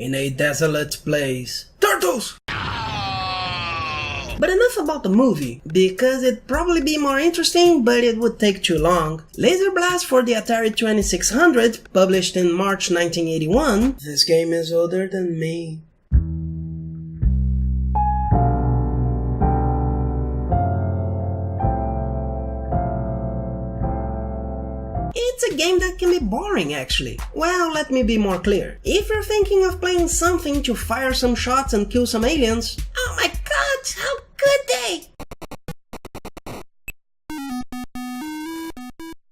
in a desolate place. Turtles! But enough about the movie, because it'd probably be more interesting, but it would take too long. Laser Blast for the Atari 2600, published in March 1981. This game is older than me. It's a game that can be boring, actually. Well, let me be more clear. If you're thinking of playing something to fire some shots and kill some aliens, oh my god, how could they?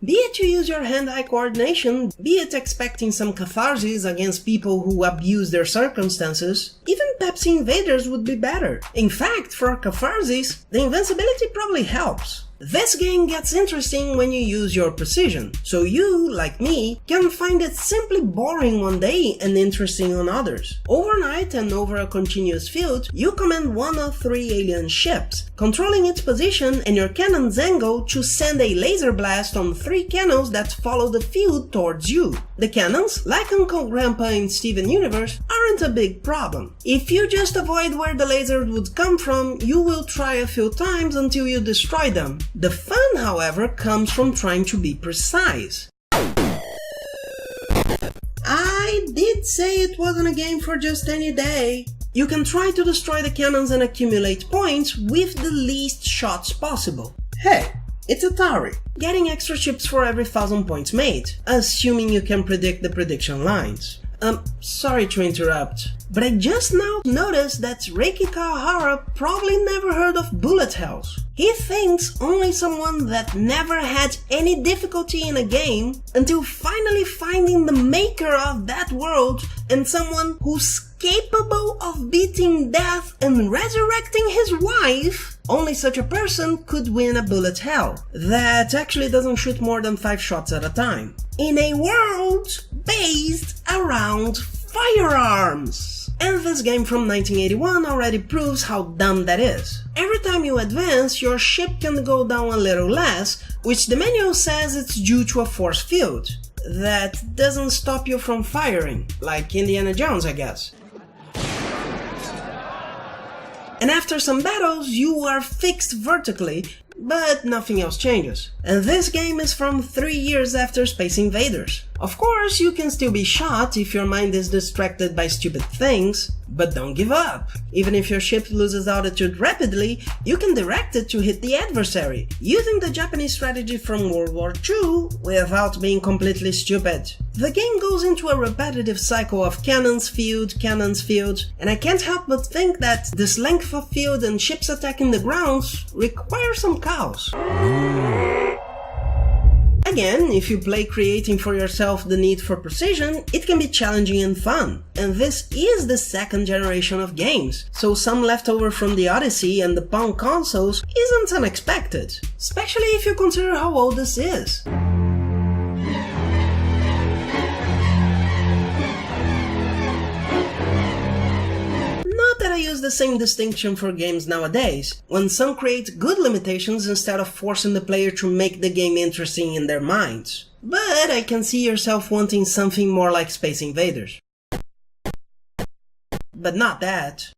Be it you use your hand-eye coordination, be it expecting some catharsis against people who abuse their circumstances, even Pepsi Invaders would be better. In fact, for catharsis, the invincibility probably helps. This game gets interesting when you use your precision, so you, like me, can find it simply boring one day and interesting on others. Overnight and over a continuous field, you command one of 3 alien ships, controlling its position and your cannon's angle to send a laser blast on 3 cannons that follow the field towards you. The cannons, like Uncle Grandpa in Steven Universe, aren't a big problem. If you just avoid where the laser would come from, you will try a few times until you destroy them. The fun, however, comes from trying to be precise. I did say it wasn't a game for just any day. You can try to destroy the cannons and accumulate points with the least shots possible. Hey, it's Atari. Getting extra chips for every 1000 points made, assuming you can predict the prediction lines. Sorry to interrupt, but I just now noticed that Reiki Kawahara probably never heard of bullet hells. He thinks only someone that never had any difficulty in a game until finally finding the maker of that world and someone who's capable of beating death and resurrecting his wife, only such a person could win a bullet hell that actually doesn't shoot more than 5 shots at a time. In a world based around firearms. And this game from 1981 already proves how dumb that is. Every time you advance, your ship can go down a little less, which the manual says it's due to a force field. That doesn't stop you from firing, like Indiana Jones, I guess. And after some battles, you are fixed vertically, but nothing else changes. And this game is from 3 years after Space Invaders. Of course, you can still be shot if your mind is distracted by stupid things, but don't give up. Even if your ship loses altitude rapidly, you can direct it to hit the adversary, using the Japanese strategy from World War II without being completely stupid. The game goes into a repetitive cycle of cannons, field, and I can't help but think that this length of field and ships attacking the grounds require some chaos. Again, if you play creating for yourself the need for precision, it can be challenging and fun. And this is the second generation of games, so some leftover from the Odyssey and the Palm consoles isn't unexpected, especially if you consider how old this is. That I use the same distinction for games nowadays, when some create good limitations instead of forcing the player to make the game interesting in their minds. But I can see yourself wanting something more like Space Invaders. But not that.